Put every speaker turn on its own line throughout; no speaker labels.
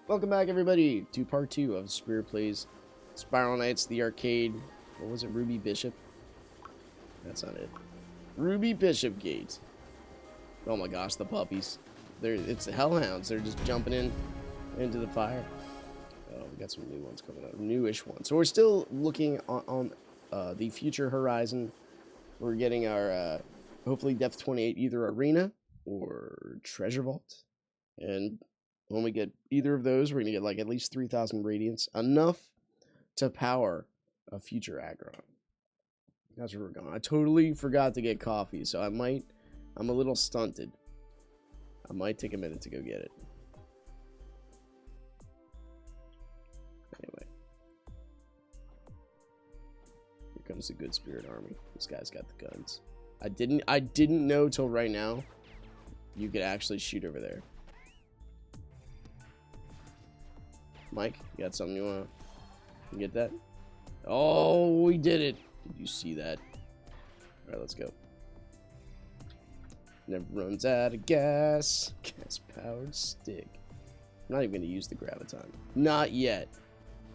Welcome back, everybody, to part 2 of Spirit Plays Spiral Knights, the arcade. What was it? Ruby Bishop? That's not it. Ruby Bishop Gate. Oh my gosh, the puppies. It's the hellhounds. They're just jumping into the fire. Oh, we got some new ones coming up. Newish ones. So we're still looking on the future horizon. We're getting our, hopefully, Depth 28 either Arena or Treasure Vault. And when we get either of those, we're going to get like at least 3,000 radiance. Enough to power a future aggron. That's where we're going. I totally forgot to get coffee, so I'm a little stunted. I might take a minute to go get it. Anyway. Here comes the Good Spirit Army. This guy's got the guns. I didn't know till right now you could actually shoot over there. Mike, you got something you want to get that? Oh, we did it. Did you see that? All right, let's go. Never runs out of gas. Gas-powered stick. I'm not even going to use the graviton. Not yet.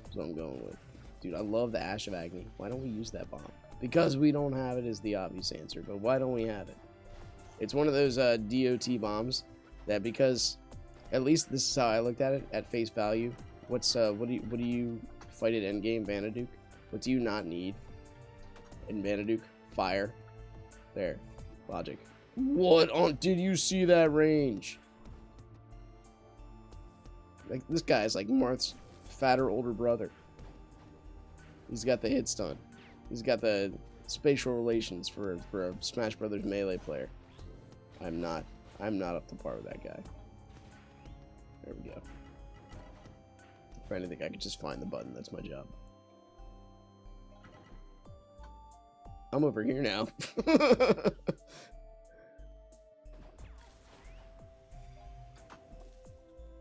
That's what I'm going with. Dude, I love the Ash of Agony. Why don't we use that bomb? Because we don't have it is the obvious answer, but why don't we have it? It's one of those DOT bombs that, because at least this is how I looked at it at face value. What do you fight at endgame? Vanaduke? What do you not need in Vanaduke? Fire. There. Logic. What on? Did you see that range? Like, this guy is like Marth's fatter older brother. He's got the hit stun. He's got the spatial relations for a Smash Brothers melee player. I'm not up to par with that guy. There we go. For anything, I could just find the button. That's my job. I'm over here now.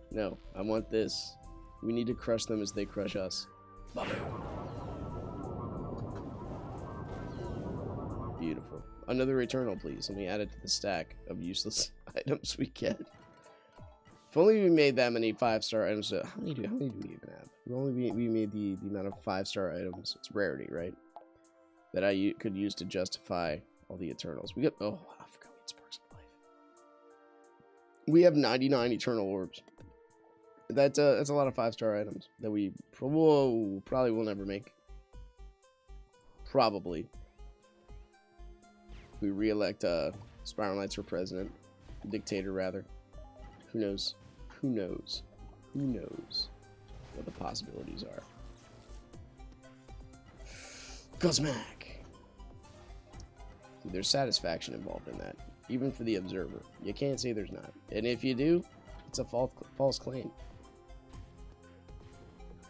No, I want this. We need to crush them as they crush us. Beautiful. Another Eternal, please. Let me add it to the stack of useless items we get. If only we made that many 5-star items. How many do we even have? We made the amount of 5-star items. It's rarity, right? That I could use to justify all the Eternals. We got. Oh, I forgot we had Sparks of Life. We have 99 Eternal Orbs. That's a lot of 5-star items that we probably will never make. Probably. We re-elect Spiral Knights for president, dictator rather. Who knows? Who knows? Who knows what the possibilities are? Cosmac. Dude, there's satisfaction involved in that, even for the observer. You can't say there's not. And if you do, it's a false claim.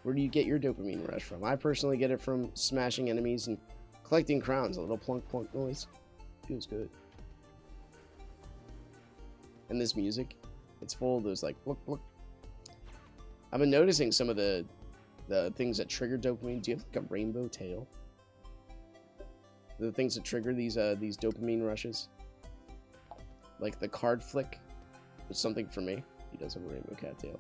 Where do you get your dopamine rush from? I personally get it from smashing enemies and collecting crowns. A little plunk plunk noise. Feels good. And this music, it's full of those like look. I've been noticing some of the things that trigger dopamine. Do you have like a rainbow tail? The things that trigger these dopamine rushes. Like the card flick was something for me. He does have a rainbow cattail.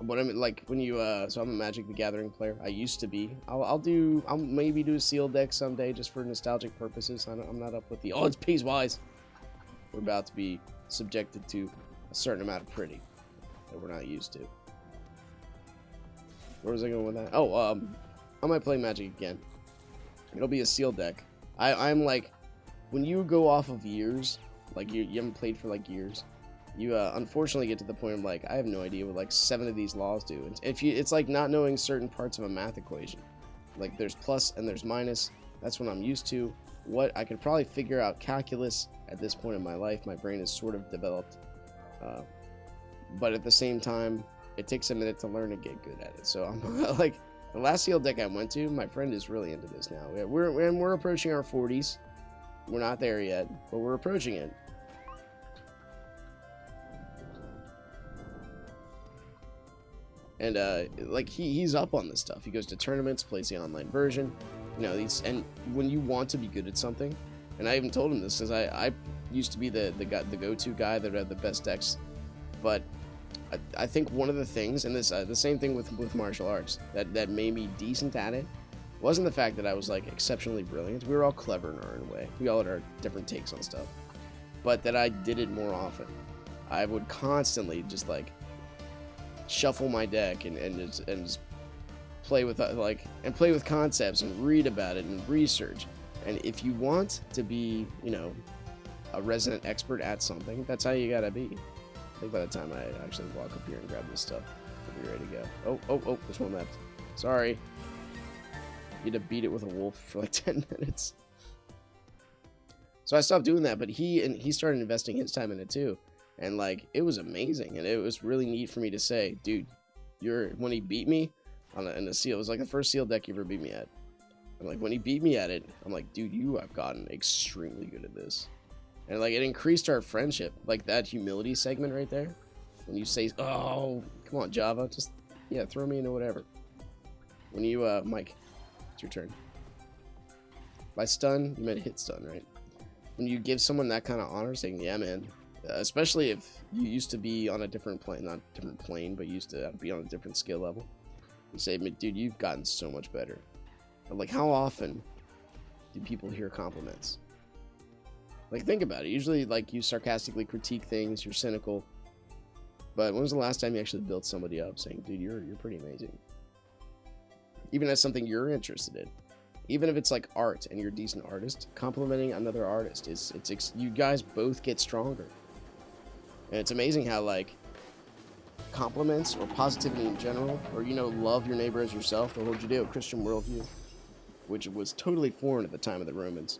But I mean, like when you so I'm a Magic the Gathering player. I used to be. I'll maybe do a sealed deck someday just for nostalgic purposes. I'm not up with the it's pays wise. We're about to be subjected to a certain amount of pretty that we're not used to. Where was I going with that? Oh, I might play Magic again. It'll be a sealed deck. I'm like, when you go off of years, like you haven't played for like years, you unfortunately get to the point of like, I have no idea what like 7 of these laws do. And it's like not knowing certain parts of a math equation. Like there's plus and there's minus. That's what I'm used to. What I could probably figure out calculus at this point in my life. My brain is sort of developed. But at the same time, it takes a minute to learn and get good at it. So I'm like, the last sealed deck I went to, my friend is really into this now. We're approaching our 40s. We're not there yet, but we're approaching it. And like he's up on this stuff. He goes to tournaments, plays the online version. You know, and when you want to be good at something, and I even told him this, because I used to be the go-to guy that had the best decks, but I think one of the things, and this the same thing with martial arts, that made me decent at it, wasn't the fact that I was like exceptionally brilliant. We were all clever in our own way. We all had our different takes on stuff, but that I did it more often. I would constantly just like shuffle my deck and just play with play with concepts and read about it and research. And if you want to be, you know, a resident expert at something, that's how you gotta be. I think by the time I actually walk up here and grab this stuff, we'll be ready to go. Oh, there's one left. Sorry. You had to beat it with a wolf for like 10 minutes. So I stopped doing that, but he started investing his time in it too. And like, it was amazing. And it was really neat for me to say, dude, when he beat me in a seal, it was like the first seal deck you ever beat me at. And like, when he beat me at it, I'm like, dude, you have gotten extremely good at this. And like, it increased our friendship. Like that humility segment right there. When you say, oh, come on, Java, just, yeah, throw me into whatever. When you, Mike, it's your turn. By stun, you meant hit stun, right? When you give someone that kind of honor, saying, yeah, man, especially if you used to be on a different plane, not different plane, but used to be on a different skill level. You say, dude, you've gotten so much better. But like, how often do people hear compliments? Like, think about it. Usually, like, you sarcastically critique things, you're cynical. But when was the last time you actually built somebody up saying, dude, you're pretty amazing? Even as something you're interested in. Even if it's like art and you're a decent artist, complimenting another artist you guys both get stronger. And it's amazing how like compliments or positivity in general, or you know, love your neighbor as yourself, the whole Judeo-Christian worldview, which was totally foreign at the time of the Romans.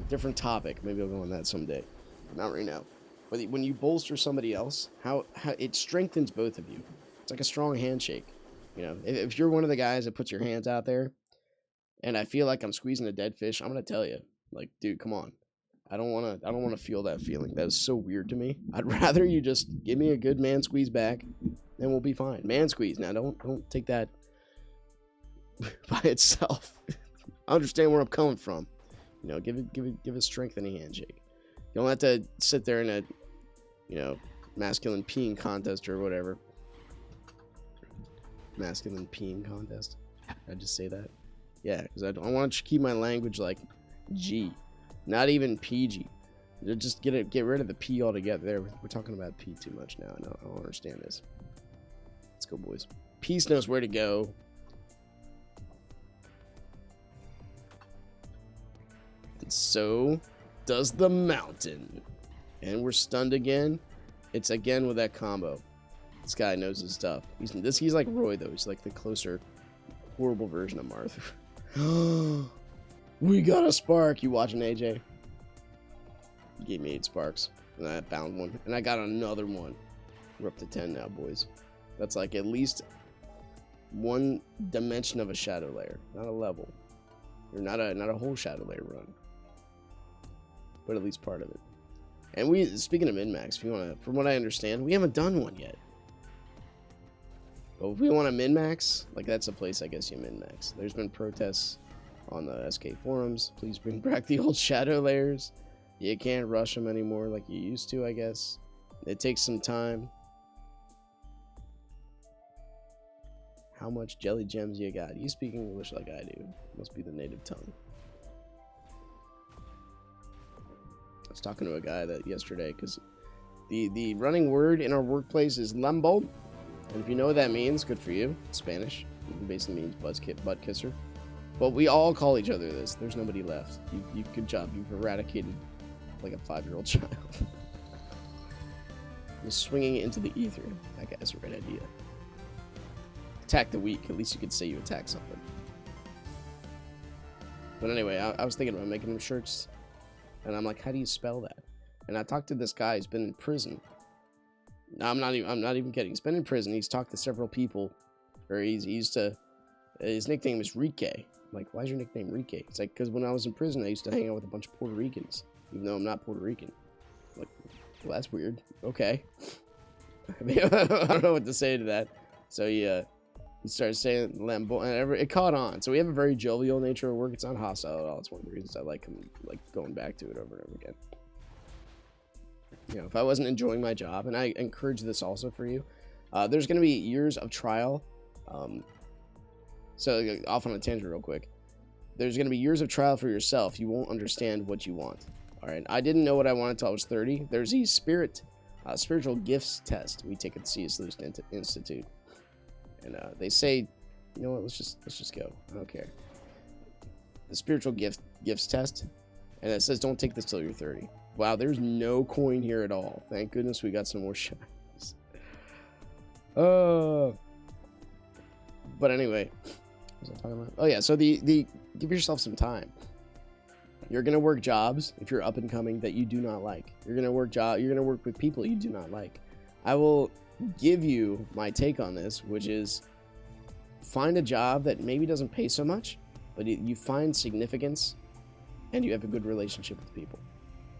Different topic, maybe I'll go on that someday, but not right now. But when you bolster somebody else, how it strengthens both of you. It's like a strong handshake. You know, if you're one of the guys that puts your hands out there, and I feel like I'm squeezing a dead fish, I'm gonna tell you, like, dude, come on. I don't wanna feel that feeling. That is so weird to me. I'd rather you just give me a good man squeeze back, and we'll be fine. Man squeeze. Now, don't take that by itself. I understand where I'm coming from. You know, give it strengthening handshake. You don't have to sit there in a, you know, masculine peeing contest or whatever. Masculine peeing contest. I just say that. Yeah, because I want to keep my language like G, not even PG. Just get rid of the P altogether. There, we're talking about P too much now. No, I don't understand this. Let's go, boys. Peace knows where to go. And so does the mountain. And we're stunned again. It's again with that combo. This guy knows his stuff. He's like Roy, though. He's like the closer, horrible version of Martha. We got a spark. You watching, AJ? He gave me 8 sparks. And I found one. And I got another one. We're up to 10 now, boys. That's like at least one dimension of a shadow layer. Not a level. Or not a whole shadow layer run. But at least part of it. And speaking of min-max, if you want to, from what I understand, we haven't done one yet. But if we want to min-max, like that's a place I guess you min-max. There's been protests on the SK forums. Please bring back the old shadow layers. You can't rush them anymore like you used to, I guess. It takes some time. How much jelly gems you got? You speak English like I do. Must be the native tongue. I was talking to a guy yesterday because the running word in our workplace is lambo. And if you know what that means, good for you. It's Spanish. It basically means butt kisser. But we all call each other this. There's nobody left. Good job. You've eradicated like a 5-year-old child. Just swinging it into the ether. That guy's a right idea. Attack the weak. At least you could say you attack something. But anyway, I was thinking about making them shirts. And I'm like, how do you spell that? And I talked to this guy who's been in prison. No, I'm not even kidding. He's been in prison. He's talked to several people. Or he used to. His nickname is Rike. I'm like, why is your nickname Rike? It's like, because when I was in prison, I used to hang out with a bunch of Puerto Ricans, even though I'm not Puerto Rican. I'm like, well, that's weird. Okay. I mean, I don't know what to say to that. So he started saying Lambo, and it caught on. So we have a very jovial nature of work. It's not hostile at all. It's one of the reasons I like going back to it over and over again. You know, if I wasn't enjoying my job, and I encourage this also for you, There's going to be years of trial. So off on a tangent real quick. There's going to be years of trial for yourself. You won't understand what you want. All right. I didn't know what I wanted until I was 30. There's a spiritual gifts test we take at the C.S. Lewis Institute. And they say, you know what, let's just go. I don't care. The spiritual gifts test. And it says don't take this till you're 30. Wow, there's no coin here at all. Thank goodness we got some more shinies. But anyway, what was I talking about? Oh yeah, so the give yourself some time. You're gonna work jobs if you're up and coming that you do not like. You're gonna work with people you do not like. I will give you my take on this, which is find a job that maybe doesn't pay so much, but you find significance and you have a good relationship with people.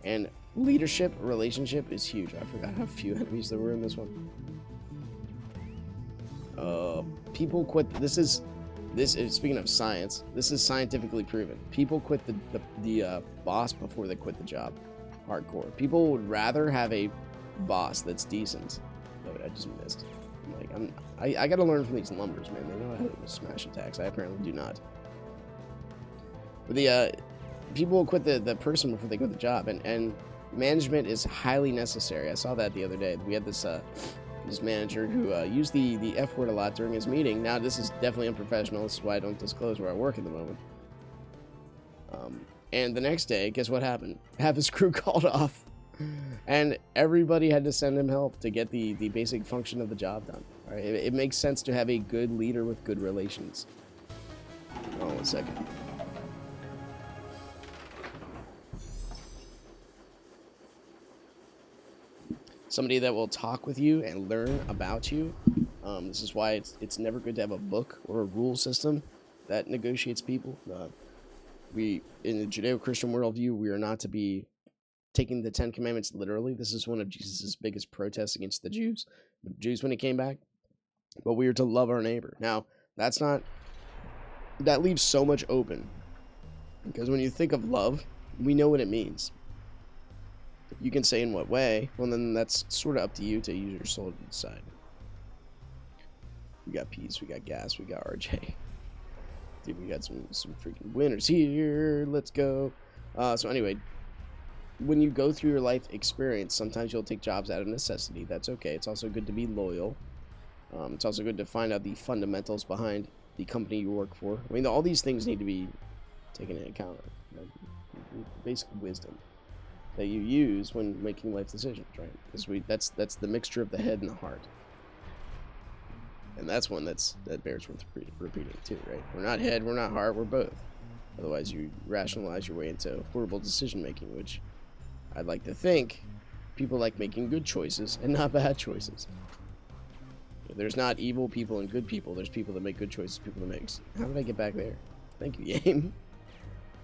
And relationship is huge. I forgot how few enemies there were in this one. People quit. This is speaking of science. This is scientifically proven. People quit the boss before they quit the job. Hardcore. People would rather have a boss that's decent. Oh, I just missed. I got to learn from these lumbers, man. They know how to smash attacks. I apparently do not. But people will quit the person before they quit the job, and management is highly necessary. I saw that the other day. We had this manager who used the F word a lot during his meeting. Now, this is definitely unprofessional. This is why I don't disclose where I work at the moment. And the next day, guess what happened? Half his crew called off, and everybody had to send him help to get the basic function of the job done. All right? It makes sense to have a good leader with good relations. Hold on 1 second. Somebody that will talk with you and learn about you. This is why it's never good to have a book or a rule system that negotiates people. We, in the Judeo-Christian worldview, we are not to be taking the Ten Commandments literally. This is one of Jesus' biggest protests against the Jews when he came back. But we are to love our neighbor. Now, that leaves so much open. Because when you think of love, we know what it means. You can say in what way, well then that's sort of up to you to use your soul to decide. We got peace, we got gas, we got RJ. Dude, we got some freaking winners here. Let's go. So anyway, when you go through your life experience, sometimes you'll take jobs out of necessity. That's okay. It's also good to be loyal. It's also good to find out the fundamentals behind the company you work for. I mean, all these things need to be taken into account. Basic wisdom that you use when making life decisions, right? Because that's the mixture of the head and the heart, and that's one that bears worth repeating too, right? We're not head, we're not heart, we're both. Otherwise, you rationalize your way into horrible decision making, which I'd like to think people like making good choices and not bad choices. There's not evil people and good people. There's people that make good choices, people that make. How did I get back there? Thank you, game.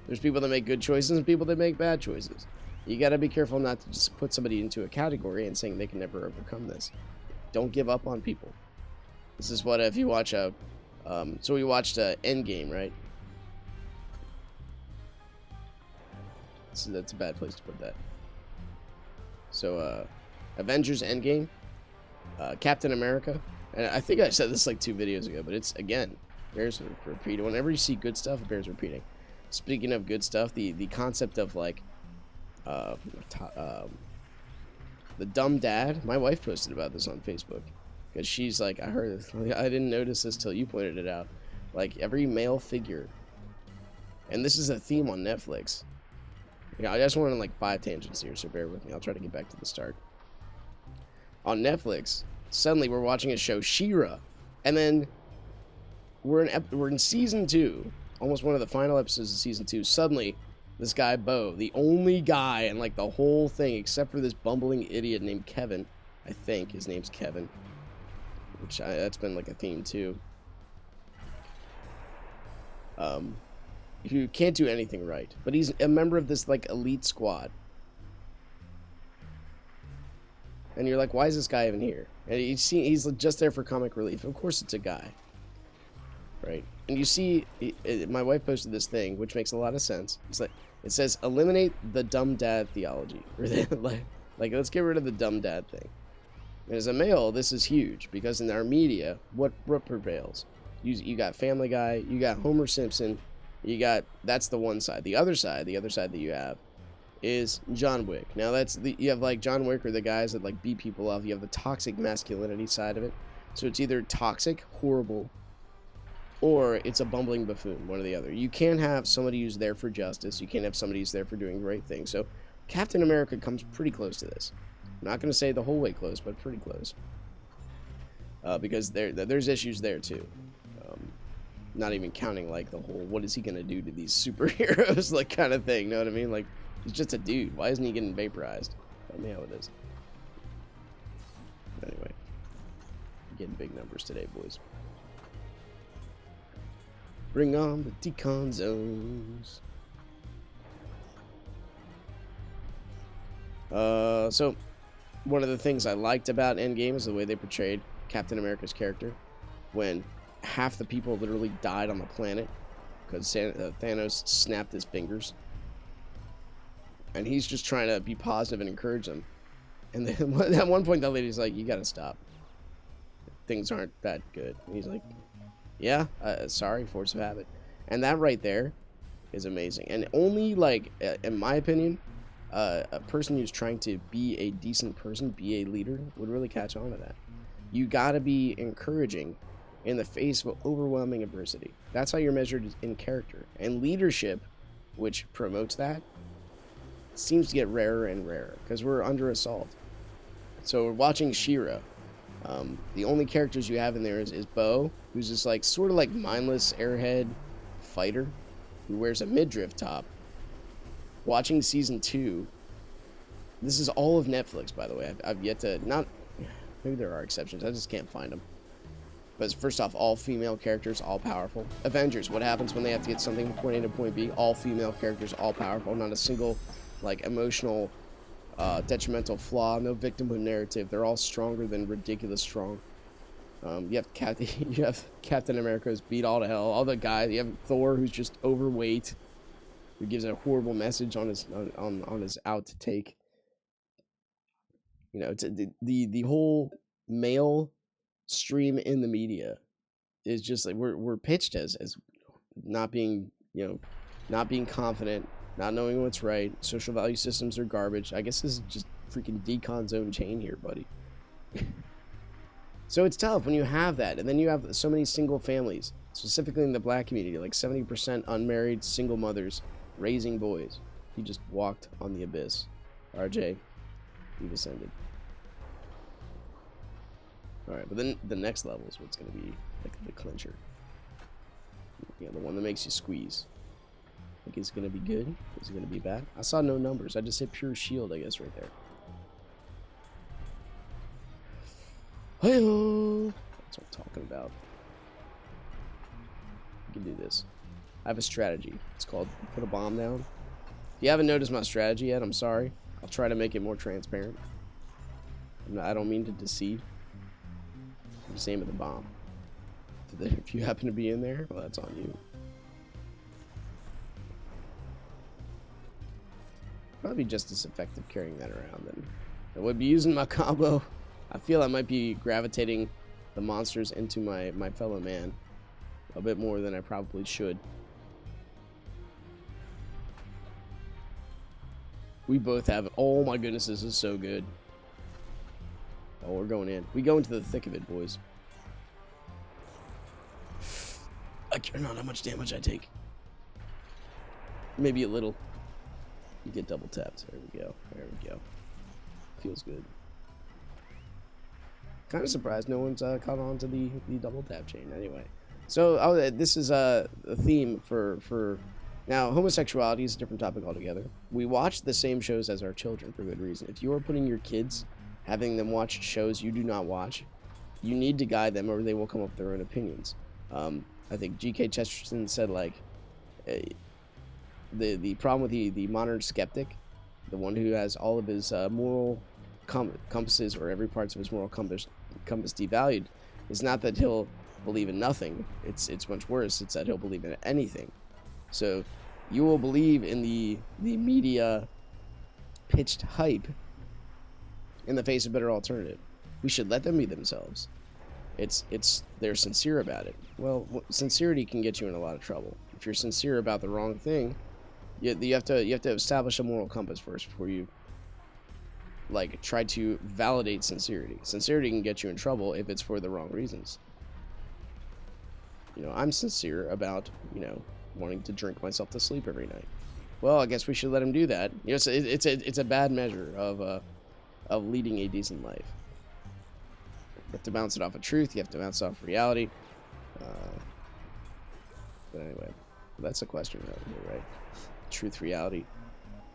There's people that make good choices and people that make bad choices. You gotta be careful not to just put somebody into a category and saying they can never overcome this. Don't give up on people. This is what if you watch so we watched Endgame, right? So that's a bad place to put that. So Avengers Endgame, Captain America, and I think I said this like 2 videos ago, but it's again bears repeating. Whenever you see good stuff, it bears repeating. Speaking of good stuff, the concept of like the dumb dad. My wife posted about this on Facebook because she's like, I didn't notice this till you pointed it out. Like every male figure, and this is a theme on Netflix. I just went on like 5 tangents here, so bear with me. I'll try to get back to the start. On Netflix, suddenly we're watching a show, She-Ra, and then we're in season 2, almost one of the final episodes of season 2. Suddenly, this guy Bo, the only guy in like the whole thing, except for this bumbling idiot named Kevin, I think his name's Kevin, that's been like a theme too. Who can't do anything right, but he's a member of this like elite squad. And you're like, why is this guy even here? And he's just there for comic relief. Of course it's a guy, right? And you see, my wife posted this thing, which makes a lot of sense. It's like, it says, eliminate the dumb dad theology. Or like, let's get rid of the dumb dad thing. And as a male, this is huge because in our media, what prevails? You got Family Guy, you got Homer Simpson, that's the one side. The other side that you have is John Wick. Now you have like John Wick or the guys that like beat people up. You have the toxic masculinity side of it. So it's either toxic, horrible, or it's a bumbling buffoon, one or the other. You can't have somebody who's there for justice. You can't have somebody who's there for doing great things. So Captain America comes pretty close to this. I'm not going to say the whole way close, but pretty close. Because there's issues there too. Not even counting like the whole, what is he going to do to these superheroes, like kind of thing, know what I mean? Like, he's just a dude. Why isn't he getting vaporized? Tell me how it is. Anyway, getting big numbers today, boys. Bring on the decon zones. So one of the things I liked about Endgame is the way they portrayed Captain America's character when half the people literally died on the planet because Thanos snapped his fingers. And he's just trying to be positive and encourage them. And then at one point, that lady's like, you gotta stop. Things aren't that good. And he's like, yeah, sorry, force of habit. And that right there is amazing. And only, like, in my opinion, a person who's trying to be a decent person, be a leader, would really catch on to that. You gotta be encouraging in the face of overwhelming adversity. That's how you're measured in character. And leadership, which promotes that, seems to get rarer and rarer because we're under assault. So we're watching She-Ra. The only characters you have in there is Bo, who's this like sort of like mindless airhead fighter who wears a midriff top. Watching season 2. This is all of Netflix, by the way. I've yet to not. Maybe there are exceptions. I just can't find them. But first off, all female characters, all powerful. Avengers, what happens when they have to get something from point A to point B? All female characters, all powerful. Not a single, like, emotional, detrimental flaw. No victimhood narrative. They're all stronger than ridiculous strong. You have Captain America who's beat all to hell. All the guys. You have Thor who's just overweight, who gives a horrible message on his out to take. You know, the whole male stream in the media is just like we're pitched as not being, you know, not being confident, not knowing what's right. Social value systems are garbage. I guess this is just freaking decon zone chain here, buddy. So it's tough when you have that, and then you have so many single families, specifically in the black community, like 70% unmarried single mothers raising boys. He just walked on the abyss. RJ, you've ascended. Alright, but then the next level is what's going to be like the clincher. You know, the one that makes you squeeze. Think it's going to be good? Is it going to be bad? I saw no numbers. I just hit pure shield, I guess, right there. Hey-oh! That's what I'm talking about. You can do this. I have a strategy. It's called put a bomb down. If you haven't noticed my strategy yet, I'm sorry. I'll try to make it more transparent. I don't mean to deceive. I'm just aiming the bomb. If you happen to be in there, well, that's on you. Probably just as effective carrying that around then. I would be using my combo. I feel I might be gravitating the monsters into my fellow man a bit more than I probably should. We both have it. Oh my goodness, this is so good. Oh, we're going in. We go into the thick of it, boys. I care not how much damage I take. Maybe a little. You get double tapped. There we go. There we go. Feels good. Kind of surprised no one's caught on to the double tap chain. Anyway, so this is a theme for now. Homosexuality is a different topic altogether. We watch the same shows as our children for good reason. If you are putting your kids, having them watch shows you do not watch, you need to guide them, or they will come up with their own opinions. I think G.K. Chesterton said like the problem with the modern skeptic, the one who has all of his moral compasses, or every part of his moral compass devalued, is not that he'll believe in nothing. It's much worse. It's that he'll believe in anything. So you will believe in the media pitched hype in the face of better alternative. We should let them be themselves. They're sincere about it. Well, sincerity can get you in a lot of trouble. If you're sincere about the wrong thing, you have to establish a moral compass first before you like try to validate sincerity. Sincerity can get you in trouble if it's for the wrong reasons. You know, I'm sincere about, you know, wanting to drink myself to sleep every night. Well, I guess we should let him do that. You know, it's a bad measure of leading a decent life. You have to bounce it off of truth. You have to bounce it off reality. But anyway, that's a question over here, right? Truth, reality.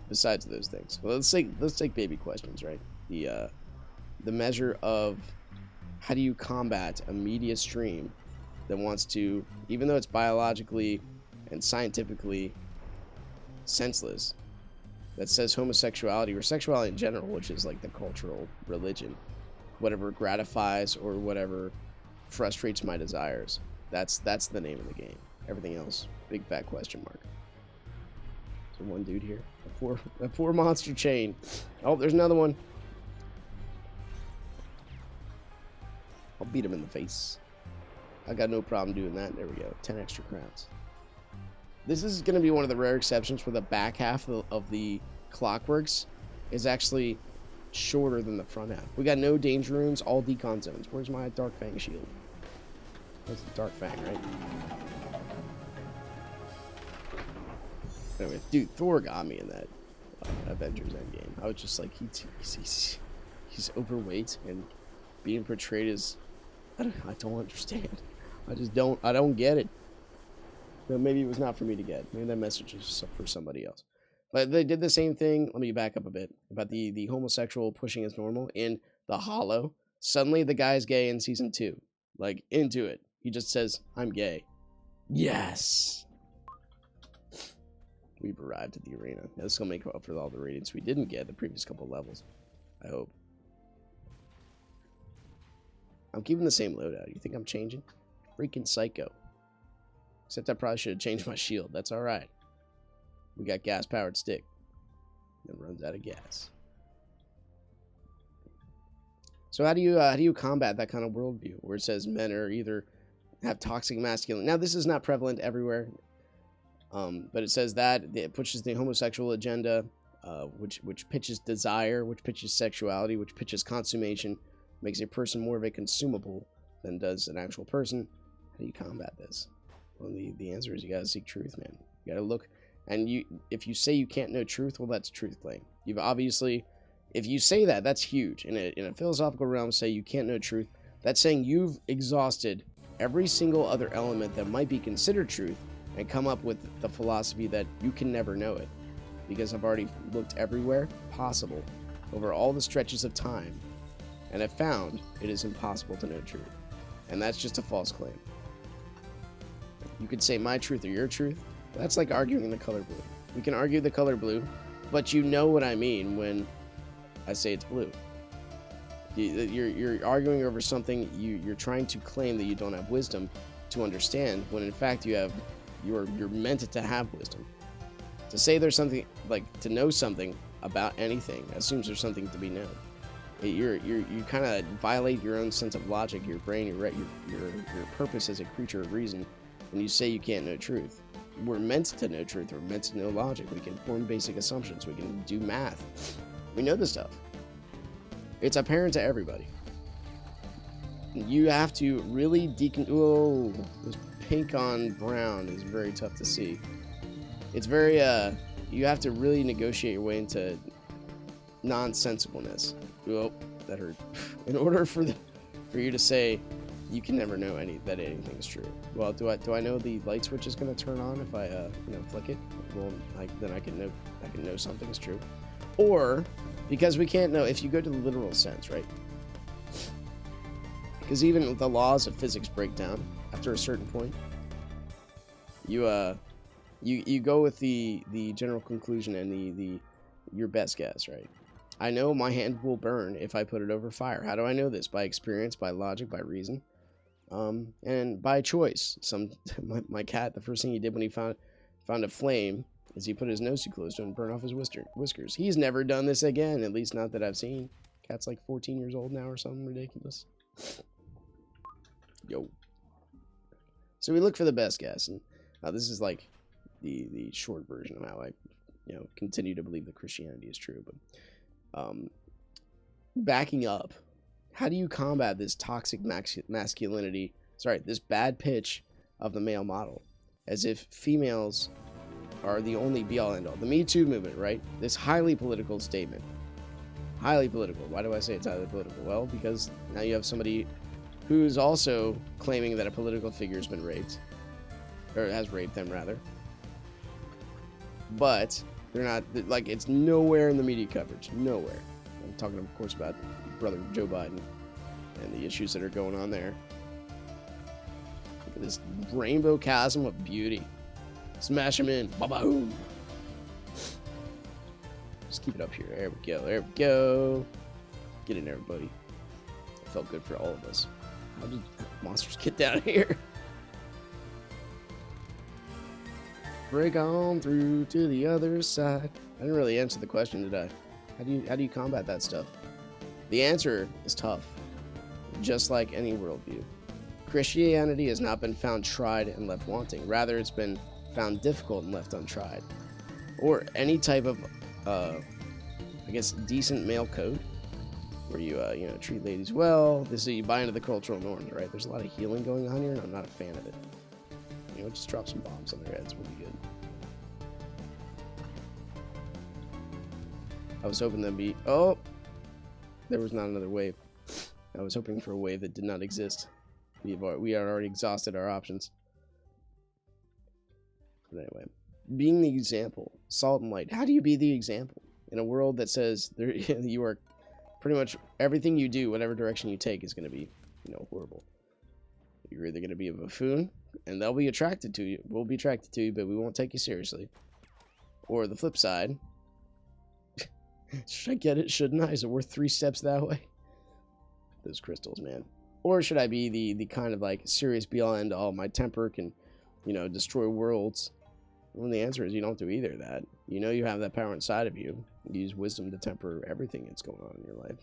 Besides those things, well, let's take baby questions, right? The measure of how do you combat a media stream that wants to, even though it's biologically and scientifically senseless, that says homosexuality or sexuality in general, which is like the cultural religion, whatever gratifies or whatever frustrates my desires, that's the name of the game. Everything else, big fat question mark. So one dude here, a poor monster chain. Oh, there's another one. I'll beat him in the face. I got no problem doing that. There we go. 10 extra crowns. This is going to be one of the rare exceptions where the back half of the Clockworks is actually shorter than the front half. We got no danger rooms, all decon zones. Where's my Dark Fang shield? That's the Dark Fang, right? Anyway, dude, Thor got me in that Avengers Endgame. I was just like, he's overweight and being portrayed as, I don't understand. I don't get it. But maybe it was not for me to get. Maybe that message is for somebody else. But they did the same thing. Let me back up a bit about the homosexual pushing as normal in The Hollow. Suddenly the guy's gay in season 2. Like, into it. He just says, I'm gay. Yes. We've arrived at the arena. Now, this is going to make up for all the ratings we didn't get the previous couple levels. I hope. I'm keeping the same loadout. You think I'm changing? Freaking psycho. Except I probably should have changed my shield. That's alright. We got gas-powered stick. That runs out of gas. So how do you combat that kind of worldview where it says men are either have toxic masculinity? Now, this is not prevalent everywhere. But it says that it pushes the homosexual agenda, which pitches desire, which pitches sexuality, which pitches consummation, makes a person more of a consumable than does an actual person. How do you combat this? Well, the answer is you gotta seek truth, man. You gotta look, and if you say you can't know truth, well, that's a truth claim. You've obviously, if you say that, that's huge. In a philosophical realm, say you can't know truth, that's saying you've exhausted every single other element that might be considered truth and come up with the philosophy that you can never know it, because I've already looked everywhere possible over all the stretches of time and have found it is impossible to know truth. And that's just a false claim. You could say my truth or your truth. That's like arguing the color blue. We can argue the color blue, but you know what I mean when I say it's blue. You're arguing over something. You're trying to claim that you don't have wisdom to understand, when in fact you're meant to have wisdom. To say there's something, like to know something about anything, assumes there's something to be known. You kind of violate your own sense of logic, your brain, your purpose as a creature of reason, when you say you can't know truth. We're meant to know truth. We're meant to know logic. We can form basic assumptions. We can do math. We know this stuff. It's apparent to everybody. You have to really Whoa, this pink on brown is very tough to see. It's very, you have to really negotiate your way into nonsensibleness. Oh, that hurt. In order for you to say you can never know that anything is true. Well, do I know the light switch is going to turn on if I flick it? Well, then I can know something's true. Or because we can't know if you go to the literal sense, right? Because even the laws of physics break down after a certain point. You go with the general conclusion and your best guess, right? I know my hand will burn if I put it over fire. How do I know this? By experience, by logic, by reason, and by choice. My cat, the first thing he did when he found a flame is he put his nose too close to it and burned off his whiskers. He's never done this again, at least not that I've seen. Cat's like 14 years old now or something ridiculous. Yo. So we look for the best guess, and this is like the short version of how I, continue to believe that Christianity is true. But backing up, how do you combat this toxic masculinity? Sorry, this bad pitch of the male model, as if females are the only be-all end-all. The Me Too movement, right? This highly political statement. Highly political. Why do I say it's highly political? Well, because now you have somebody who's also claiming that a political figure has been raped, or has raped them, rather. But they're not, like, it's nowhere in the media coverage. Nowhere. I'm talking, of course, about brother Joe Biden and the issues that are going on there. Look at this rainbow chasm of beauty. Smash him in. Ba-boom. Just keep it up here. There we go. There we go. Get in there, buddy. It felt good for all of us. How did monsters get down here? Break on through to the other side. I didn't really answer the question, did I? How do you combat that stuff? The answer is tough. Just like any worldview. Christianity has not been found tried and left wanting. Rather, it's been found difficult and left untried. Or any type of, I guess, decent male code where you, treat ladies well. This is, you buy into the cultural norms, right? There's a lot of healing going on here, and I'm not a fan of it. Just drop some bombs on their heads. We'll be good. I was hoping that'd be... Oh! There was not another wave. I was hoping for a wave that did not exist. We had already exhausted our options. But anyway, being the example, salt and light. How do you be the example in a world that says you are pretty much everything you do, whatever direction you take, is going to be, horrible? You're either going to be a buffoon, and they'll be attracted to you. We'll be attracted to you, but we won't take you seriously. Or the flip side. Should I get it? Shouldn't I? Is it worth 3 steps that way? Those crystals, man. Or should I be the kind of like serious be-all end-all? My temper can, destroy worlds. Well, the answer is you don't do either of that. You have that power inside of you. You use wisdom to temper everything that's going on in your life.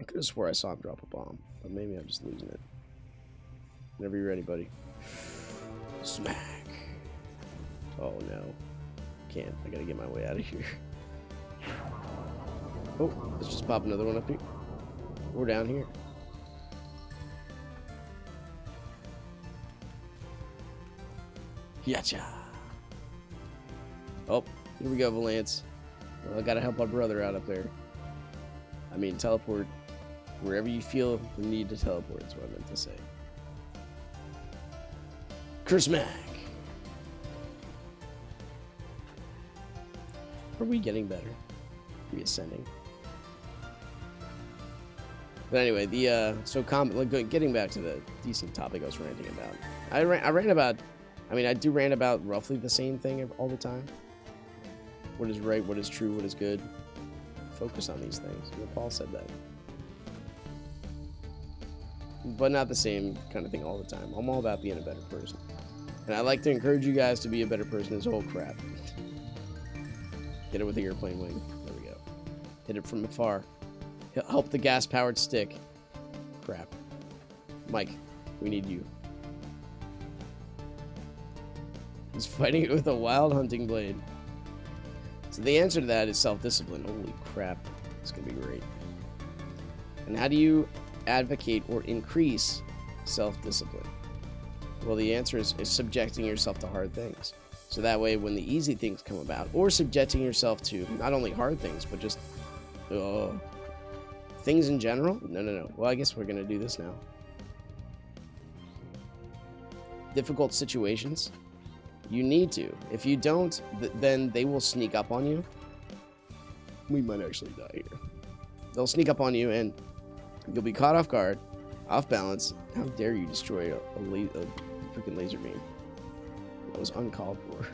I could have swore I saw him drop a bomb, but maybe I'm just losing it. Whenever you're ready, buddy. Smack. Oh, no. Can't. I gotta get my way out of here. Oh, let's just pop another one up here. Or down here. Yacha. Oh, here we go, Valance. Well, I gotta help our brother out up there. I mean, teleport wherever you feel the need to teleport is what I meant to say. Kersmack. Are we getting better? Are we ascending? But anyway, getting back to the decent topic I was ranting about. I rant about, I do rant about roughly the same thing all the time. What is right, what is true, what is good. Focus on these things. Paul said that. But not the same kind of thing all the time. I'm all about being a better person. And I like to encourage you guys to be a better person as whole crap. Hit it with the airplane wing. There we go. Hit it from afar. Help the gas-powered stick. Crap. Mike, we need you. He's fighting it with a wild hunting blade. So the answer to that is self-discipline. Holy crap. It's going to be great. And how do you advocate or increase self-discipline? Well, the answer is subjecting yourself to hard things. So that way, when the easy things come about, or subjecting yourself to not only hard things, but just things in general? No. Well, I guess we're going to do this now. Difficult situations. You need to. If you don't, then they will sneak up on you. We might actually die here. They'll sneak up on you, and you'll be caught off guard, off balance. How dare you destroy a freaking laser beam? That was uncalled for.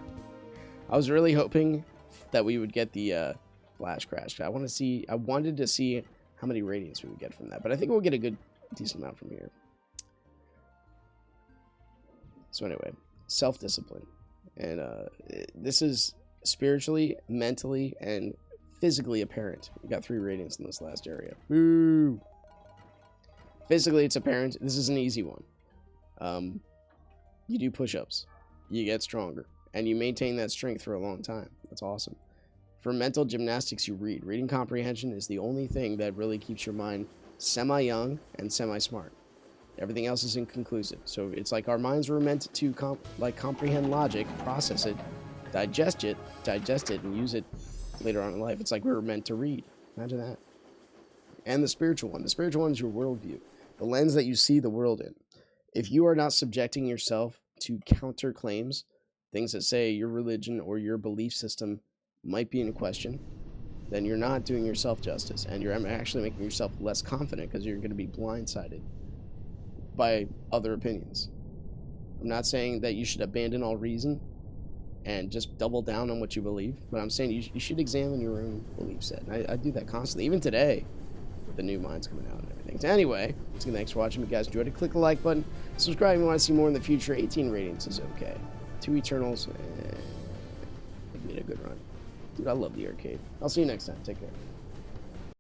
I was really hoping that we would get the flash crash. I wanted to see how many radiance we would get from that, but I think we'll get a decent amount from here. So anyway, self-discipline. And this is spiritually, mentally, and physically apparent. We got 3 ratings in this last area. Boo! Physically, it's apparent. This is an easy one. You do push-ups. You get stronger. And you maintain that strength for a long time. That's awesome. For mental gymnastics, you read. Reading comprehension is the only thing that really keeps your mind semi-young and semi-smart. Everything else is inconclusive. So it's like our minds were meant to comprehend logic, process it, digest it, and use it later on in life. It's like we were meant to read. Imagine that. And the spiritual one. The spiritual one is your worldview, the lens that you see the world in. If you are not subjecting yourself to counter claims, things that say your religion or your belief system might be in question, then you're not doing yourself justice, and you're actually making yourself less confident because you're going to be blindsided by other opinions. I'm not saying that you should abandon all reason and just double down on what you believe, but I'm saying you should examine your own belief set. And I do that constantly, even today, with the new minds coming out and everything. So anyway, thanks for watching. If you guys enjoyed it, click the like button. Subscribe if you want to see more in the future. 18 ratings is okay. 2 Eternals, they made a good run. Dude, I love the arcade. I'll see you next time. Take care.